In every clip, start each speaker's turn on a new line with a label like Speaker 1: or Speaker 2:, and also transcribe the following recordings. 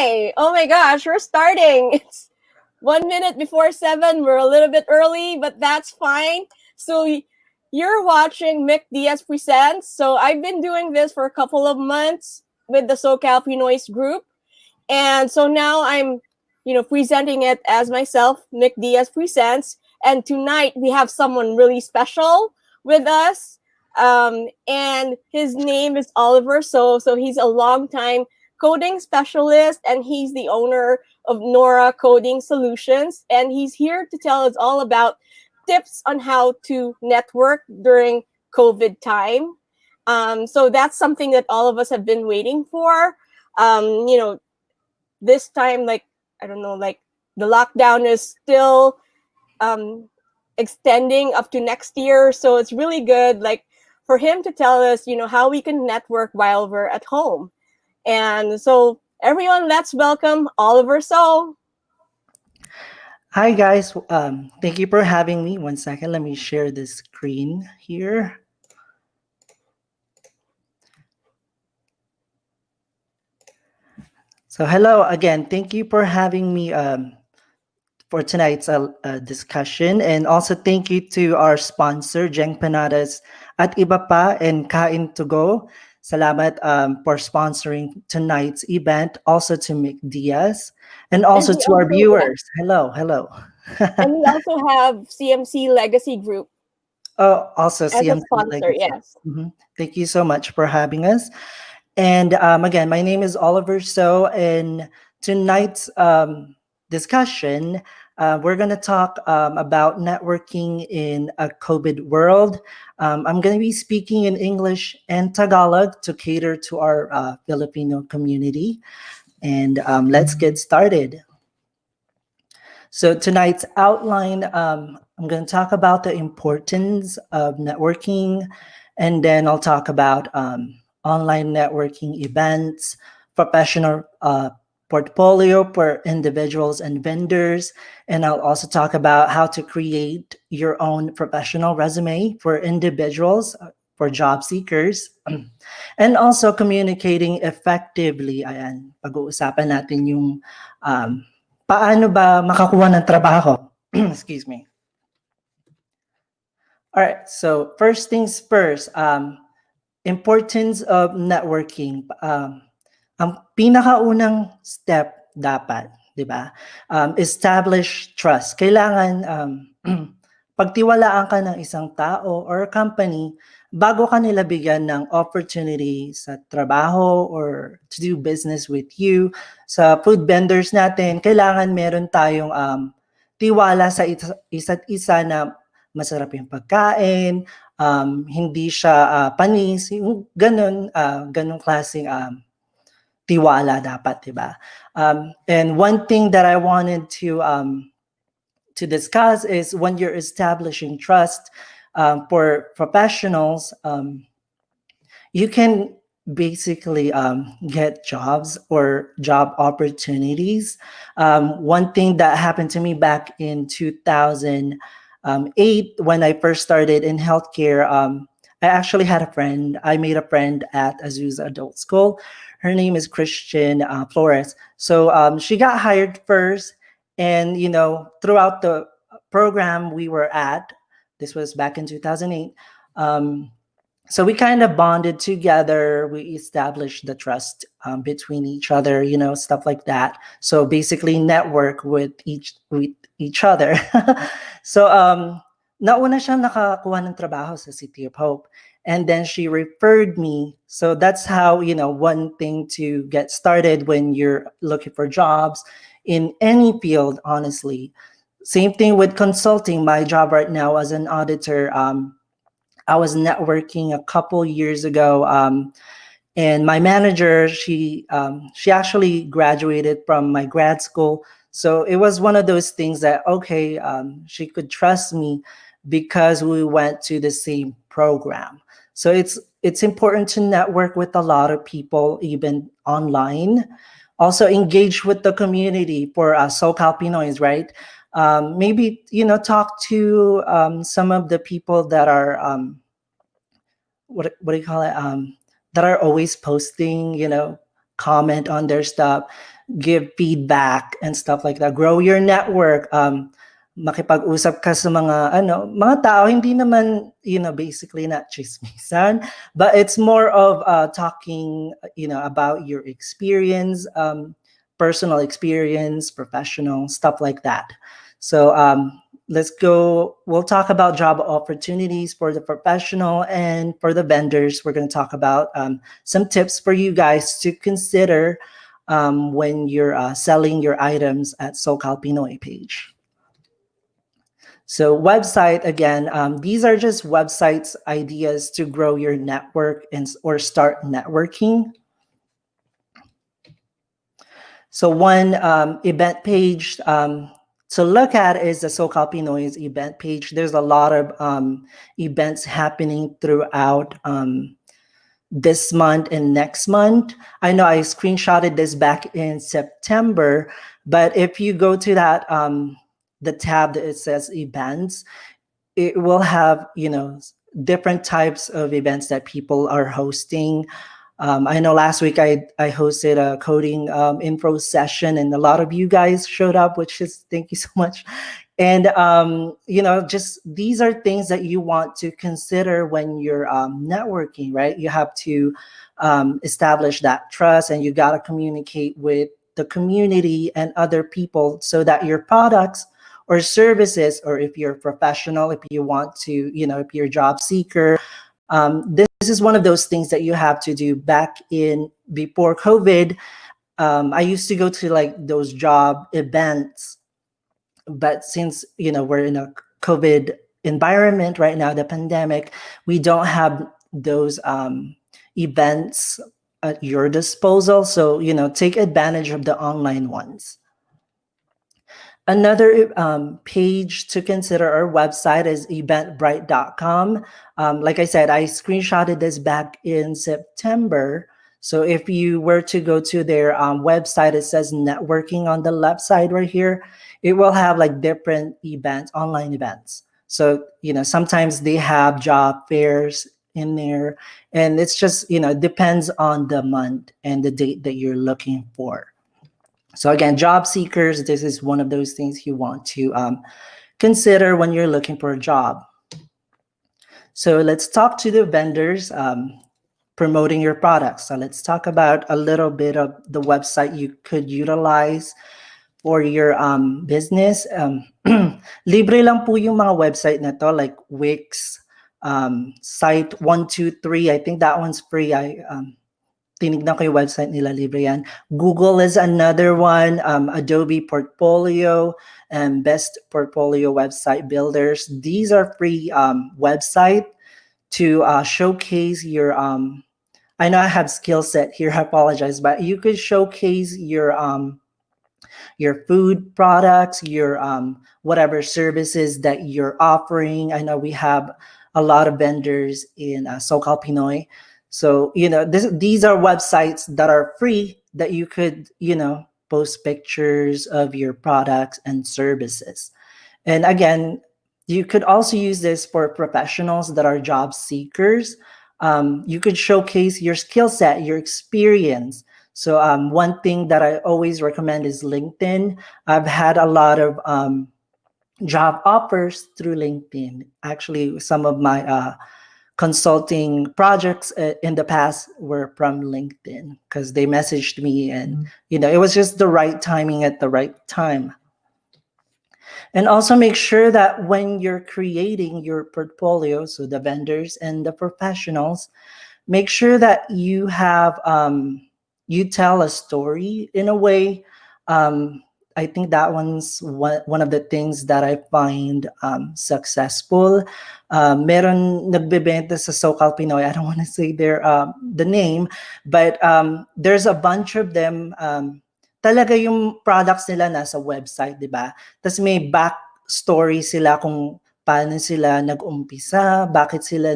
Speaker 1: Hi! Oh my gosh, we're starting. It's 1 minute before 7. We're a little bit early, but that's fine. So you're watching Mick Diaz Presents. So I've been doing this for a couple of months with the SoCal Pinoys group. And so now I'm, presenting it as myself, Mick Diaz Presents. And tonight we have someone really special with us. And his name is Oliver. So he's a longtime coding specialist, and he's the owner of NORA Coding Solutions. And he's here to tell us all about tips on how to network during COVID time. So that's something that all of us have been waiting for. This time, I don't know, the lockdown is still extending up to next year. So it's really good, for him to tell us, how we can network while we're at home. And so everyone, let's welcome Oliver So.
Speaker 2: Hi guys, thank you for having me. 1 second, let me share the screen here. So hello again, thank you for having me for tonight's discussion, and also thank you to our sponsor, Jeng Panadas at Iba Pa and Kain to Go. Salamat for sponsoring tonight's event. Also to Mick Diaz, and also to our viewers. Hello.
Speaker 1: And we also have CMC Legacy Group.
Speaker 2: Oh, also
Speaker 1: as a
Speaker 2: CMC
Speaker 1: sponsor,
Speaker 2: Legacy.
Speaker 1: yes.
Speaker 2: Thank you so much for having us. And again, my name is Oliver So, and tonight's discussion, we're going to talk about networking in a COVID world. I'm going to be speaking in English and Tagalog to cater to our Filipino community. And let's get started. So tonight's outline, I'm going to talk about the importance of networking, and then I'll talk about online networking events, professional portfolio for individuals and vendors, and I'll also talk about how to create your own professional resume for individuals, for job seekers, and also communicating effectively. Ayan, pag-uusapan natin yung paano ba makakuha ng trabaho? Excuse me. All right, so first things first, importance of networking. Ang pinakaunang step dapat, di ba? Establish trust. Kailangan pagtiwalaan ka ng isang tao or company bago ka nila bigyan ng opportunity sa trabaho or to do business with you. Sa food vendors natin, kailangan meron tayong tiwala sa isa't isa na masarap yung pagkain, hindi siya panis, yung ganun klaseng tiwala dapat, diba? And one thing that I wanted to discuss is when you're establishing trust for professionals, you can basically get jobs or job opportunities. One thing that happened to me back in 2008 when I first started in healthcare, I actually had a friend. I made a friend at Azusa Adult School. Her name is Christian Flores. So she got hired first, and throughout the program we were at, this was back in 2008. So we kind of bonded together. We established the trust between each other, stuff like that. So basically, network with each other. So nauna siyang nakakuha ng trabaho sa City of Hope, and then she referred me. So that's how one thing to get started when you're looking for jobs in any field. Honestly, same thing with consulting. My job right now as an auditor. I was networking a couple years ago, and my manager, she actually graduated from my grad school. So it was one of those things that, okay, she could trust me because we went to the same program. So it's important to network with a lot of people, even online. Also engage with the community for SoCal Pinoys, right? Maybe talk to some of the people that are what do you call it, that are always posting, comment on their stuff. give feedback and stuff like that. Grow your network. Makipag-usap ka sa mga tao, hindi naman, basically not chismisan, but it's more of talking, about your experience, personal experience, professional, stuff like that. So let's go. We'll talk about job opportunities for the professional, and for the vendors, we're going to talk about some tips for you guys to consider when you're selling your items at SoCal Pinoy page. So website, again, these are just websites ideas to grow your network or start networking. So one event page to look at is the SoCal Pinoy's event page. There's a lot of events happening throughout this month and next month. I know I screenshotted this back in September, but if you go to that the tab that it says events, it will have different types of events that people are hosting. I know last week I hosted a coding info session, and a lot of you guys showed up, which is thank you so much. And just these are things that you want to consider when you're networking, right? You have to establish that trust, and you got to communicate with the community and other people so that your products or services, or if you're a professional, if you want to, if you're a job seeker, this is one of those things that you have to do. Back in before COVID, I used to go to like those job events, but since we're in a COVID environment right now, the pandemic, we don't have those events at your disposal. So take advantage of the online ones. Another page to consider, our website, is eventbrite.com. Like I said, I screenshotted this back in September. So if you were to go to their website, it says networking on the left side right here. It will have like different events, online events. So, sometimes they have job fairs in there, and it's just, depends on the month and the date that you're looking for. So again, job seekers, this is one of those things you want to consider when you're looking for a job. So let's talk to the vendors promoting your products. So let's talk about a little bit of the website you could utilize for your business. Libre lang po yung mga website na to, like Wix, Site 123. I think that one's free. Tinignan ko yung website nila, libre yan. Google is another one, Adobe Portfolio, and Best Portfolio Website Builders. These are free website to showcase your, I know I have skill set here, I apologize, but you could showcase your food products, your whatever services that you're offering. I know we have a lot of vendors in SoCal Pinoy. So, these are websites that are free that you could, post pictures of your products and services. And again, you could also use this for professionals that are job seekers. You could showcase your skill set, your experience. So one thing that I always recommend is LinkedIn. I've had a lot of job offers through LinkedIn. Actually, some of my consulting projects in the past were from LinkedIn because they messaged me, and it was just the right timing at the right time. And also make sure that when you're creating your portfolio, so the vendors and the professionals, make sure that you have you tell a story in a way. I think that one's one of the things that I find successful. Meron nagbebenta sa SoCal Pinoy. I don't want to say the name, but there's a bunch of them. Talaga yung products nila nasa website, di ba? Tapos may backstory sila kung paano sila nag-umpisa, bakit sila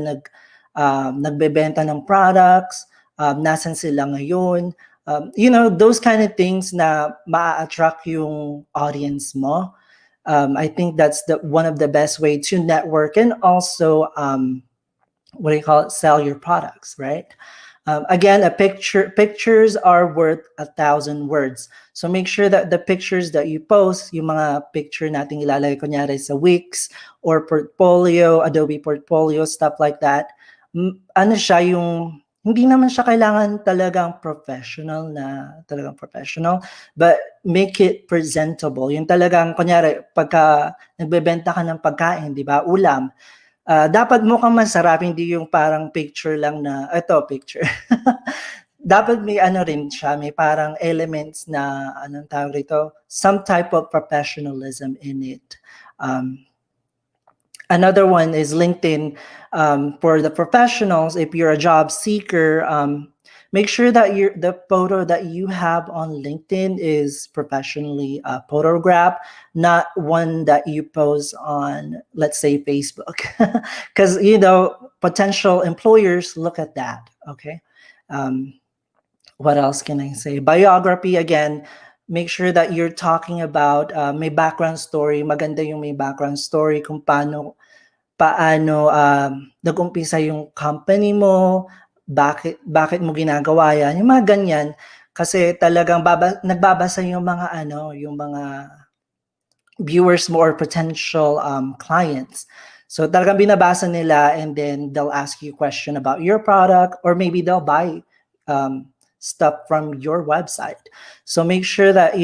Speaker 2: nagbebenta ng products, nasan sila ngayon. Those kind of things na ma-attract yung audience mo. I think that's one of the best way to network and also, sell your products, right? Again, pictures are worth 1,000 words. So make sure that the pictures that you post, yung mga picture nating ilalagay kunyari sa Wix or portfolio, Adobe portfolio, stuff like that. Ano siya yung hindi naman siya kailangan talagang professional, but make it presentable. Yung talagang kunyari pagka nagbebenta ka ng pagkain, 'di ba? Ulam, dapat mukhang masarap, hindi yung parang picture lang na, ito, picture. Dapat may ano rin siya, may parang elements na, anong tawag rito, some type of professionalism in it. Another one is LinkedIn. For the professionals, if you're a job seeker, make sure that the photo that you have on LinkedIn is professionally photographed, not one that you post on, let's say, Facebook, because potential employers look at that. Okay. What else can I say? Biography, again, make sure that you're talking about may background story. Maganda yung may background story kung paano nag-umpisa yung company mo, bakit mo ginagawa yan, yung mga ganyan. Kasi talagang nagbabasa yung mga viewers mo or potential clients. So talagang binabasa nila, and then they'll ask you a question about your product, or maybe they'll buy stuff from your website. So make sure that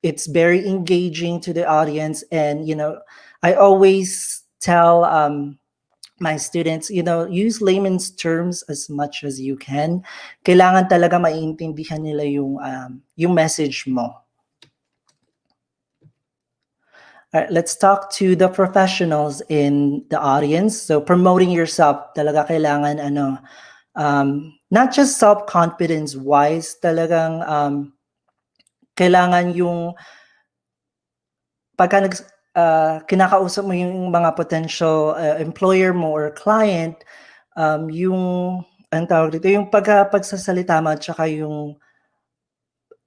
Speaker 2: it's very engaging to the audience. And I always tell my students, use layman's terms as much as you can. Kailangan talaga maiintindihan nila yung message mo. All right, let's talk to the professionals in the audience. So promoting yourself, talaga kailangan not just self-confidence wise, talagang kailangan yung pagka kinakausap mo yung mga potential employer mo or client, yung ang tawag dito, yung pagsasalita mo at saka yung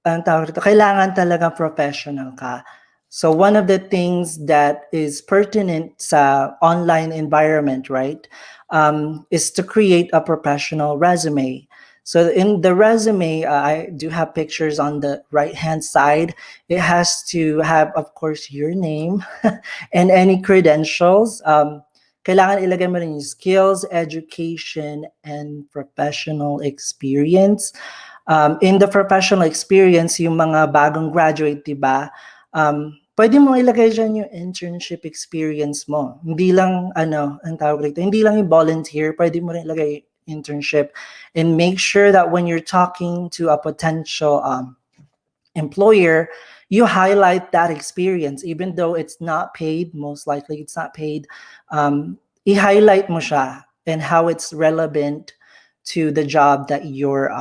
Speaker 2: ang tawag dito, kailangan talaga professional ka. So one of the things that is pertinent sa online environment, right, is to create a professional resume. So in the resume, I do have pictures on the right-hand side. It has to have, of course, your name and any credentials. Kailangan ilagay mo rin yung skills, education, and professional experience. In the professional experience, yung mga bagong graduate, diba? Pwede mo ilagay dyan yung internship experience mo. Hindi lang, ang tawag rito, hindi lang yung volunteer, pwede mo rin ilagay internship. And make sure that when you're talking to a potential employer, you highlight that experience, even though it's not paid, most likely it's not paid. I-highlight mo siya and how it's relevant to the job that you're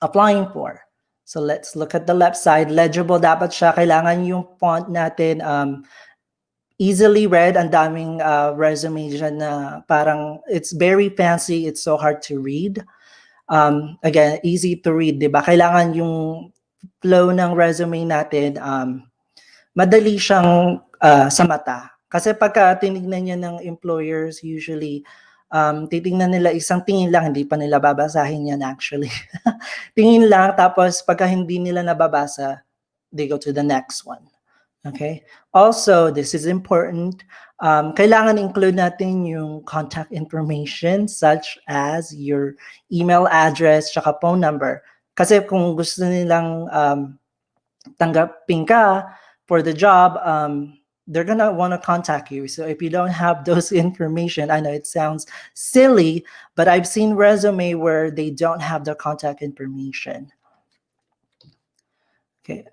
Speaker 2: applying for. So let's look at the left side. Legible dapat siya. Kailangan yung font natin easily read. Ang daming resume dyan na parang it's very fancy. It's so hard to read. Again, easy to read, diba? Kailangan yung flow ng resume natin madali siyang sa mata. Kasi pagka tinignan niya ng employers, usually titingnan nila isang tingin lang, hindi pa nila babasahin yan actually. Tingin lang, tapos pagka hindi nila nababasa, they go to the next one. Okay? Also, this is important. Kailangan include natin yung contact information such as your email address tsaka phone number. Kasi kung gusto nilang tanggapin ka for the job, they're gonna want to contact you. So if you don't have those information, I know it sounds silly, but I've seen resume where they don't have the contact information. Okay,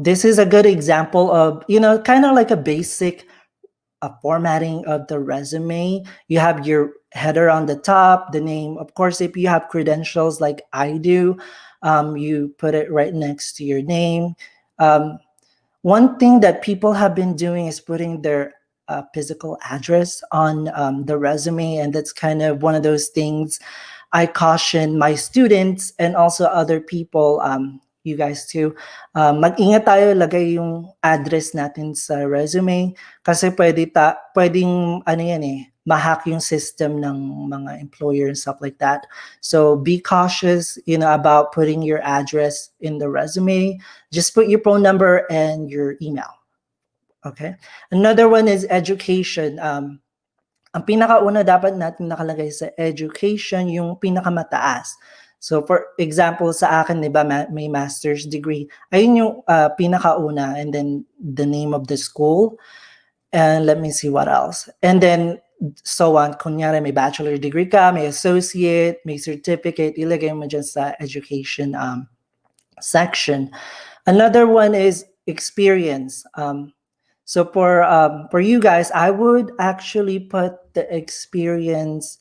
Speaker 2: this is a good example of, kind of like a basic formatting of the resume. You have your header on the top, the name. Of course, if you have credentials like I do, you put it right next to your name. One thing that people have been doing is putting their physical address on the resume, and that's kind of one of those things I caution my students and also other people, you guys too. Mag-ingat tayo, lagay yung address natin sa resume kasi pwedeng ano yan ma-hack yung system ng mga employer and stuff like that. So be cautious, about putting your address in the resume. Just put your phone number and your email. Okay. Another one is education. Ang pinakauna dapat natin nakalagay sa education, yung pinakamataas. So for example, sa akin, di ba, may master's degree. Ayun yung pinakauna, and then the name of the school. And let me see what else. And then so on. Kunyari, may bachelor degree ka, may associate, may certificate, ilagay mo dyan sa education section. Another one is experience. So for you guys, I would actually put the experience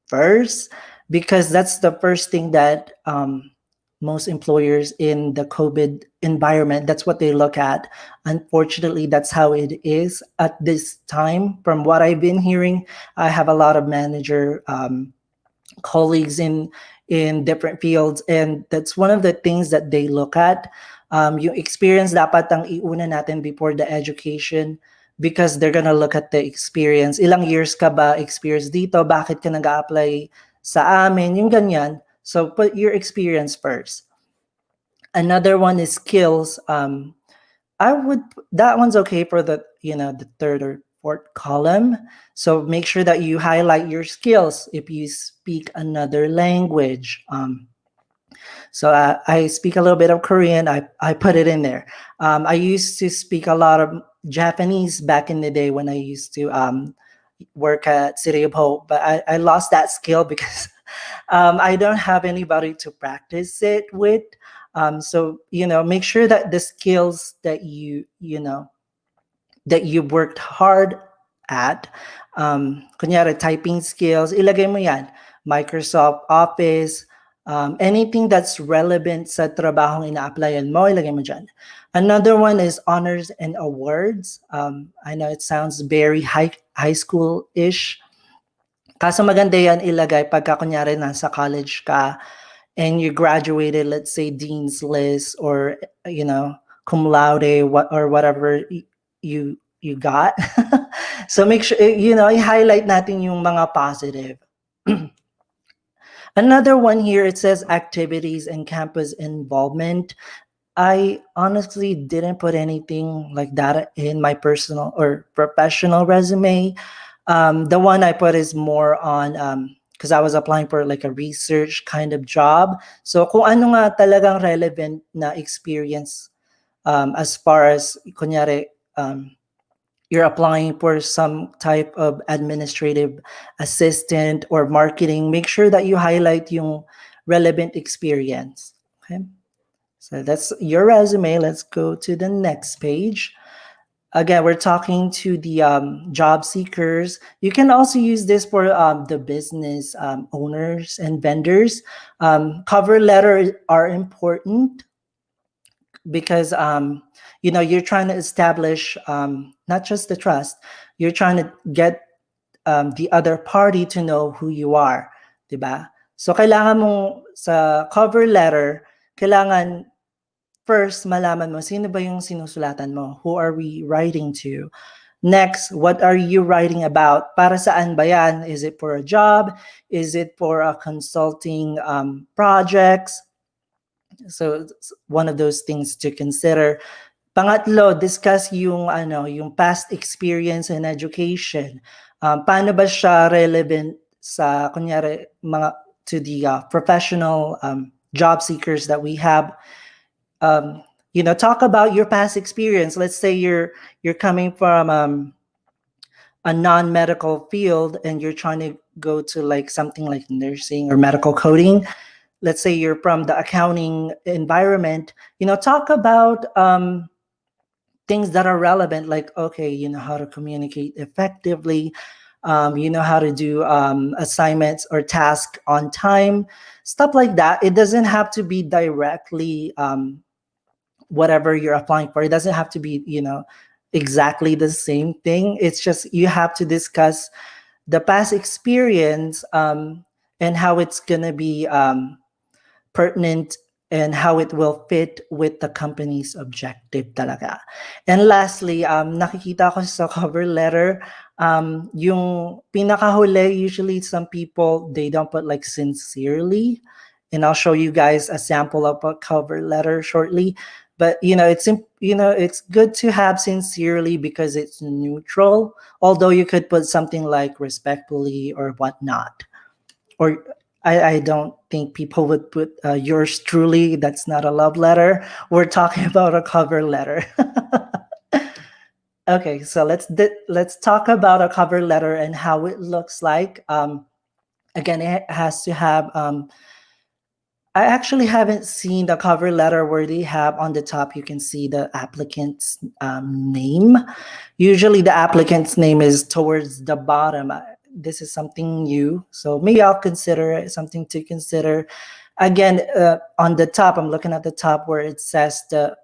Speaker 2: first, because that's the first thing that most employers in the COVID environment, that's what they look at. Unfortunately, that's how it is at this time. From what I've been hearing, I have a lot of manager colleagues in different fields, and that's one of the things that they look at. Yung experience dapat ang iuna natin before the education, because they're gonna look at the experience. Ilang years ka ba experience dito? Bakit ka nag-a-apply sa amin? Yung ganyan. So put your experience first. Another one is skills. That one's okay for the third or fourth column. So make sure that you highlight your skills. If you speak another language, so I speak a little bit of Korean. I put it in there. I used to speak a lot of Japanese back in the day when I used to work at City of Hope, but I lost that skill because I don't have anybody to practice it with. So make sure that the skills that that you worked hard at, kunyari typing skills, ilagay mo yan. Microsoft Office, anything that's relevant sa trabahong ina-applyan mo, ilagay mo dyan. Another one is honors and awards. I know it sounds very high school-ish. Kaso maganda yan ilagay pagka kunyari nasa college ka and you graduated, let's say Dean's List or cum laude, or whatever you got. So make sure i-highlight natin yung mga positive. Another one here, it says activities and campus involvement. I honestly didn't put anything like that in my personal or professional resume. The one I put is more on because I was applying for like a research kind of job. So kung ano nga talagang relevant na experience, as far as kunyari, you're applying for some type of administrative assistant or marketing, make sure that you highlight yung relevant experience. Okay. So that's your resume. Let's go to the next page. Again, we're talking to the job seekers. You can also use this for the business owners and vendors. Cover letters are important because you're trying to establish not just the trust, you're trying to get the other party to know who you are, diba? So kailangan mo sa cover letter, kailangan first malaman mo sino ba yung sinusulatan mo, who are we writing to. Next, what are you writing about? Para saan ba yan? Is it for a job? Is it for a consulting projects? So it's one of those things to consider. Pangatlo, discuss yung past experience in education. Paano ba siya relevant sa kunyari to the professional job seekers that we have? Talk about your past experience. Let's say you're coming from a non-medical field and you're trying to go to like something like nursing or medical coding. Let's say you're from the accounting environment, talk about things that are relevant, like, okay, you know how to communicate effectively, you know how to do assignments or tasks on time, stuff like that. It doesn't have to be directly whatever you're applying for. It doesn't have to be, exactly the same thing. It's just you have to discuss the past experience and how it's gonna be pertinent and how it will fit with the company's objective talaga. And lastly, nakikita ko sa cover letter, yung pinakahuli, usually some people, they don't put like sincerely. And I'll show you guys a sample of a cover letter shortly. But it's good to have sincerely because it's neutral. Although you could put something like respectfully or whatnot, or I don't think people would put yours truly. That's not a love letter. We're talking about a cover letter. Okay, so let's talk about a cover letter and how it looks like. Again, it has to have. I actually haven't seen the cover letter where they have on the top. You can see the applicant's name. Usually, the applicant's name is towards the bottom. This is something new, so maybe I'll consider it something to consider. Again, on the top, I'm looking at the top where it says the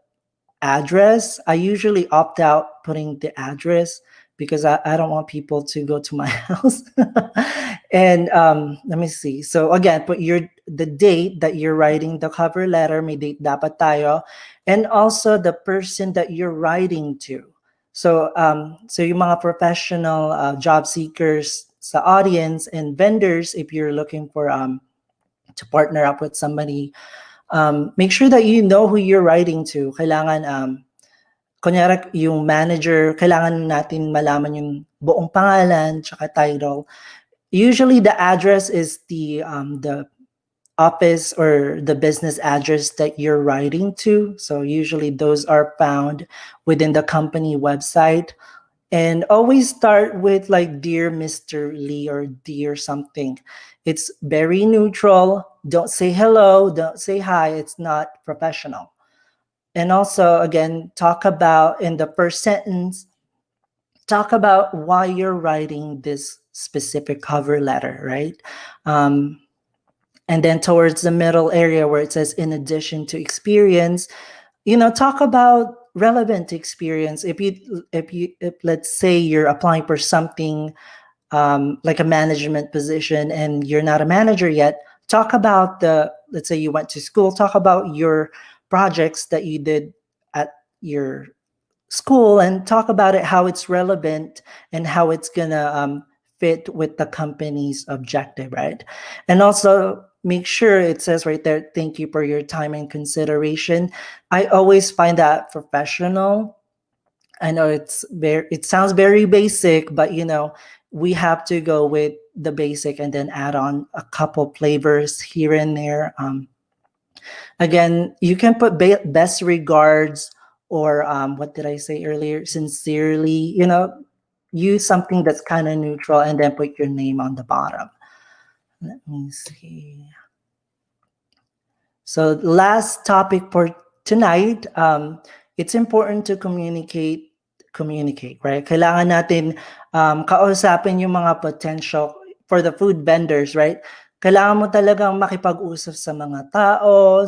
Speaker 2: address. I usually opt out putting the address because I don't want people to go to my house. And let me see. So again, put the date that you're writing the cover letter, may date dapat tayo, and also the person that you're writing to. So yung mga professional job seekers sa audience and vendors, if you're looking for to partner up with somebody, make sure that you know who you're writing to. Kailangan, kunyari yung manager, kailangan natin malaman yung buong pangalan tsaka title. Usually the address is the office or the business address that you're writing to. So usually those are found within the company website. And always start with like dear Mr. Lee or dear something. It's very neutral. Don't say hello, don't say hi. It's not professional. And also, again, talk about in the first sentence, talk about why you're writing this specific cover letter, right? And then towards the middle area where it says, in addition to experience, talk about relevant experience. If let's say you're applying for something like a management position and you're not a manager yet, talk about let's say you went to school, talk about your projects that you did at your school and talk about it, how it's relevant and how it's gonna fit with the company's objective, right? And also make sure it says right there, thank you for your time and consideration. I always find that professional. I know it sounds very basic, but we have to go with the basic and then add on a couple flavors here and there. Again, you can put best regards or what did I say earlier? Sincerely, use something that's kind of neutral and then put your name on the bottom. Let me see. So last topic for tonight, it's important to communicate, right? Kailangan natin kausapin yung mga potential for the food vendors, right? Kailangan mo talagang makipag-usap sa mga tao,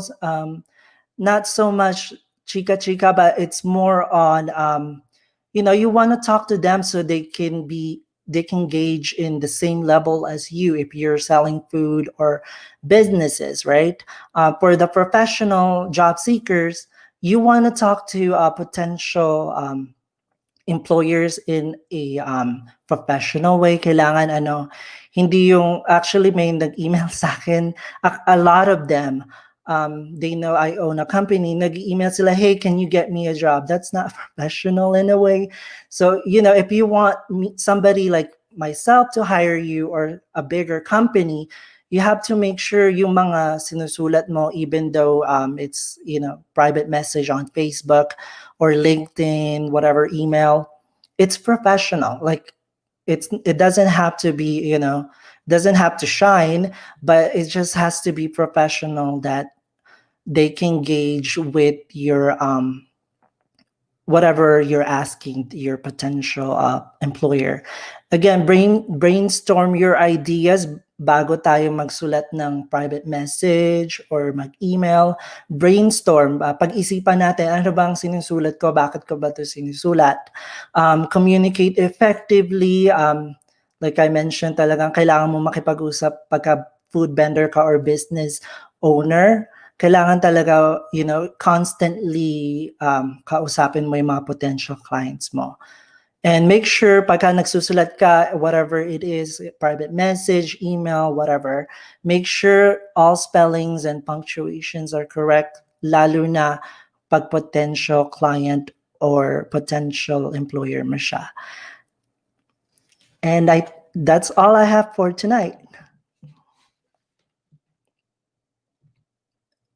Speaker 2: not so much chika-chika, but it's more on, you want to talk to them so they can gauge in the same level as you if you're selling food or businesses, right? For the professional job seekers, you want to talk to potential employers in a professional way. Kailangan hindi yung actually may nag-email sa akin, a lot of them, they know I own a company, nag-email sila, hey, can you get me a job? That's not professional in a way. So, if you want somebody like myself to hire you or a bigger company, you have to make sure yung mga sinusulat mo, even though it's, private message on Facebook or LinkedIn, whatever email, it's professional. Like it doesn't have to be, doesn't have to shine, but it just has to be professional that they can gauge with your whatever you're asking your potential employer. Again, brainstorm your ideas bago tayo magsulat ng private message or mag-email. Brainstorm, pag-isipan natin, ano bang sinusulat ko, bakit ko ba ito sinusulat? Communicate effectively. Like I mentioned, talagang kailangan mo makipag-usap pagka food vendor ka or business owner. kailangan talaga, constantly kausapin mo yung mga potential clients mo. And make sure pagka nagsusulat ka, whatever it is, private message, email, whatever, make sure all spellings and punctuations are correct, lalo na pag potential client or potential employer mo siya. And that's all I have for tonight.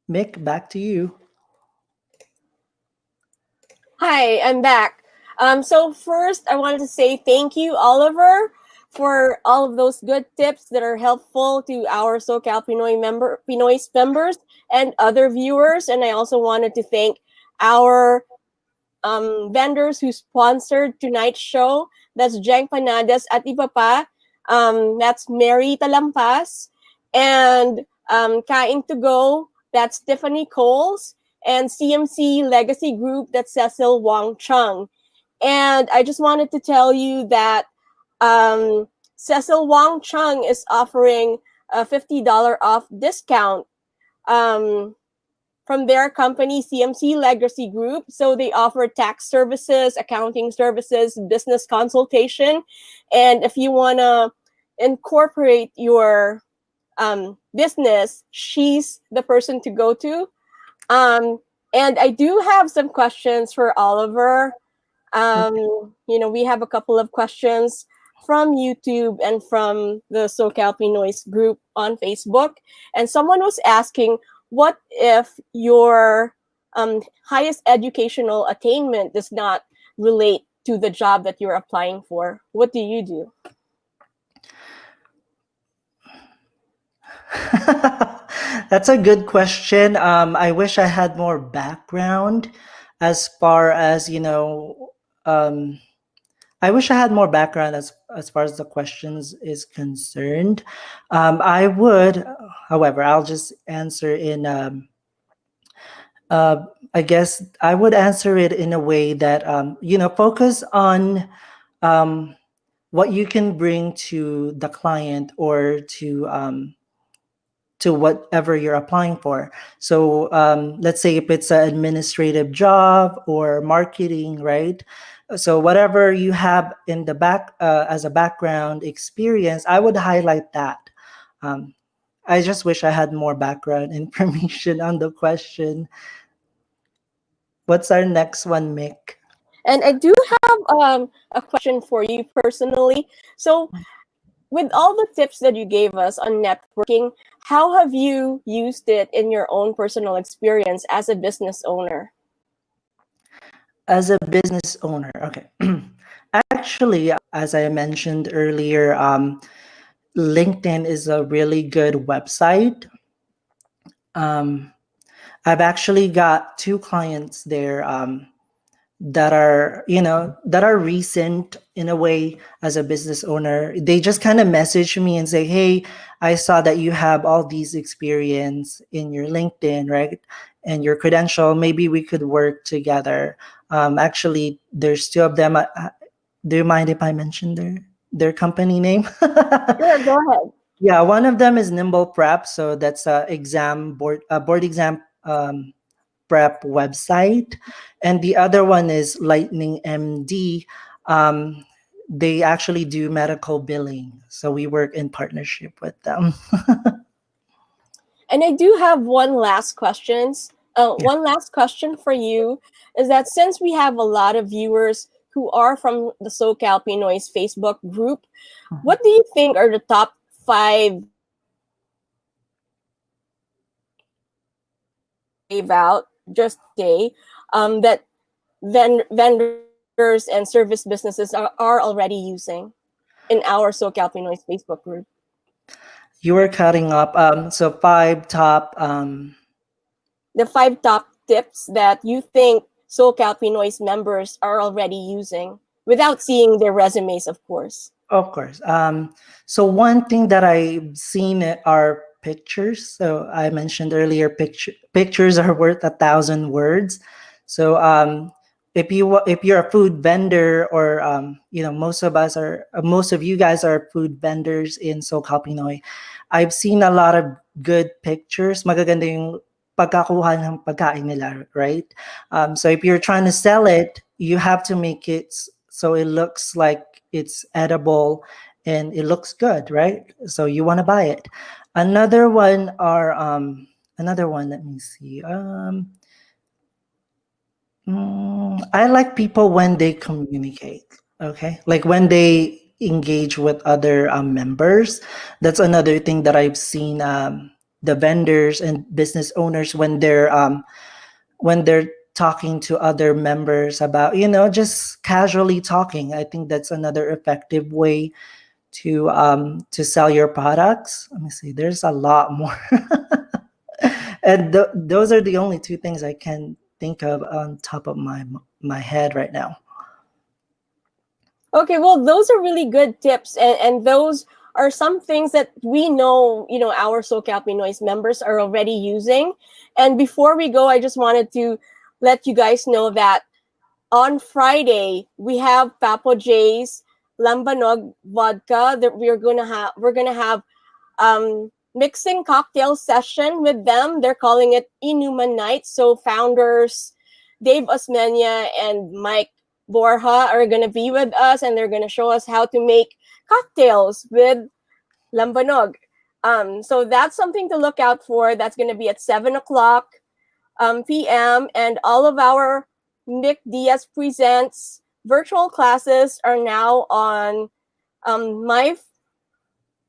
Speaker 2: Mick, back to you.
Speaker 1: Hi, I'm back. So first, I wanted to say thank you, Oliver, for all of those good tips that are helpful to our SoCal Pinoy's members and other viewers. And I also wanted to thank our vendors who sponsored tonight's show. That's Jeng Panadas at Iba Pa. That's Mary Talampas. And Kain to Go, that's Tiffany Coles. And CMC Legacy Group, that's Cecil Wong Chung. And I just wanted to tell you that Cecil Wong Chung is offering a $50 off discount from their company, CMC Legacy Group. So they offer tax services, accounting services, business consultation. And if you want to incorporate your business, she's the person to go to. And I do have some questions for Oliver. We have a couple of questions from YouTube and from the SoCal Pinoy's group on Facebook. And someone was asking, what if your highest educational attainment does not relate to the job that you're applying for? What do you do?
Speaker 2: That's a good question. I wish I had more background as far as, I wish I had more background as far as the questions is concerned. I would, however, I'll just answer in, I guess I would answer it in a way that, focus on what you can bring to the client or to whatever you're applying for. So let's say if it's an administrative job or marketing, right? So whatever you have in the back as a background experience, I would highlight that. I just wish I had more background information on the question. What's our next one, Mick?
Speaker 1: And I do have a question for you personally. So with all the tips that you gave us on networking, how have you used it in your own personal experience as a business owner?
Speaker 2: As a business owner, okay. Actually, as I mentioned earlier, LinkedIn is a really good website. I've actually got 2 clients there that are recent in a way as a business owner. They just kind of message me and say, hey, I saw that you have all these experience in your LinkedIn, right? And your credential, maybe we could work together. Actually, there's 2 of them. Do you mind if I mention their company name?
Speaker 1: Sure, go ahead.
Speaker 2: Yeah, one of them is Nimble Prep. So that's a board exam prep website, and the other one is Lightning MD. They actually do medical billing, so we work in partnership with them.
Speaker 1: And I do have one last question. One last question for you is that since we have a lot of viewers who are from the SoCal Pinoy's Facebook group, what do you think are the top 5 gave out just today that vendors and service businesses are already using in our SoCal Pinoy's Facebook group?
Speaker 2: You were cutting up. So 5 top.
Speaker 1: The 5 top tips that you think SoCal Pinoy's members are already using without seeing their resumes, of course.
Speaker 2: Of course. So one thing that I've seen are pictures. So I mentioned earlier, pictures are worth 1,000 words. So if you're a food vendor, or most of you guys are food vendors in SoCal Pinoy, I've seen a lot of good pictures. Magaganda yung pagkakuha ng pagkain nila, right? So if you're trying to sell it, you have to make it so it looks like it's edible and it looks good, right? So you want to buy it. Another one are another one. Let me see. I like people when they communicate. Okay, like when they engage with other members. That's another thing that I've seen. The vendors and business owners when they're talking to other members about just casually talking. I think that's another effective way to sell your products. Let me see. There's a lot more. And those are the only two things I can think of on top of my head right now.
Speaker 1: Okay, well, those are really good tips, and those are some things that we know, our SoCal Pinoy's members are already using. And before we go, I just wanted to let you guys know that on Friday we have Papo J's Lambanog vodka that we're gonna have mixing cocktail session with them. They're calling it Inuman Night. So founders Dave Osmeña and Mike Borja are going to be with us, and they're going to show us how to make cocktails with lambanog. So that's something to look out for. That's going to be at 7 o'clock p.m. And all of our Nick Diaz Presents virtual classes are now on my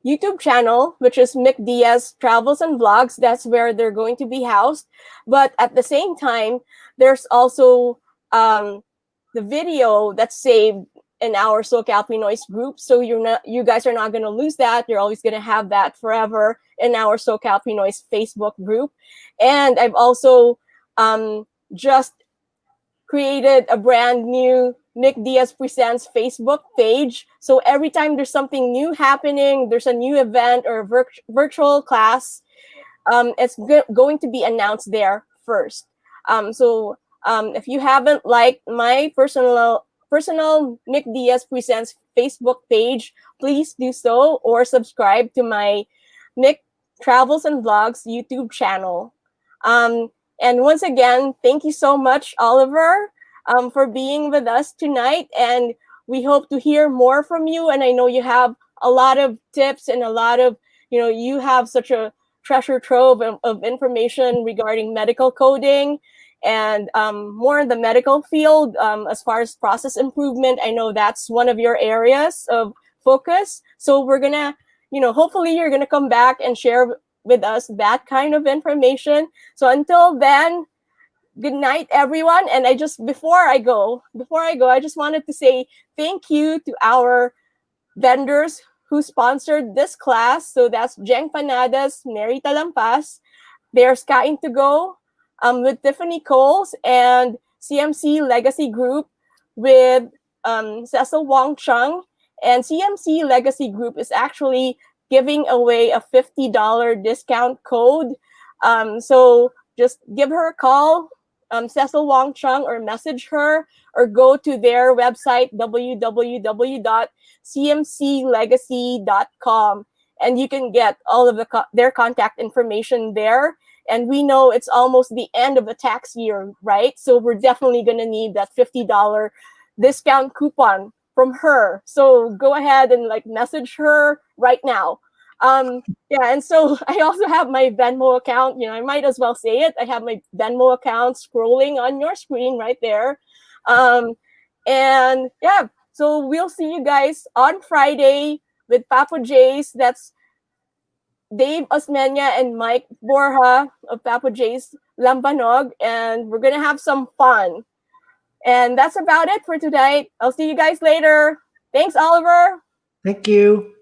Speaker 1: YouTube channel, which is Mick Diaz Travels and Vlogs. That's where they're going to be housed. But at the same time, there's also the video that's saved in our SoCal Pinoy's group. So you guys are not going to lose that. You're always going to have that forever in our SoCal Pinoy's Facebook group. And I've also just created a brand new Nick Diaz Presents Facebook page. So every time there's something new happening, there's a new event or virtual class, it's going to be announced there first. So if you haven't liked my personal Nick Diaz Presents Facebook page, please do so, or subscribe to my Nick Travels and Vlogs YouTube channel. And once again, thank you so much, Oliver, for being with us tonight. And we hope to hear more from you. And I know you have a lot of tips and a lot of, you have such a treasure trove of information regarding medical coding and more in the medical field as far as process improvement. I know that's one of your areas of focus. So we're going to, hopefully you're going to come back and share with us that kind of information. So until then, good night, everyone. And before I go, I just wanted to say thank you to our vendors who sponsored this class. So that's Jeng Panadas, Mary Talampas, there's Kain to Go with Tiffany Coles, and CMC Legacy Group with Cecil Wong Chung. And CMC Legacy Group is actually giving away a $50 discount code. So just give her a call, Cecil Wong Chung, or message her, or go to their website, www.cmclegacy.com, and you can get all of their contact information there. And we know it's almost the end of the tax year, right? So we're definitely going to need that $50 discount coupon from her. So go ahead and message her right now. Yeah, and so I also have my Venmo account. I might as well say it. I have my Venmo account scrolling on your screen right there. And yeah, so we'll see you guys on Friday with Papo J's. That's Dave Osmeña and Mike Borja of Papo J's Lambanog, and we're gonna have some fun. And that's about it for tonight. I'll see you guys later. Thanks, Oliver.
Speaker 2: Thank you.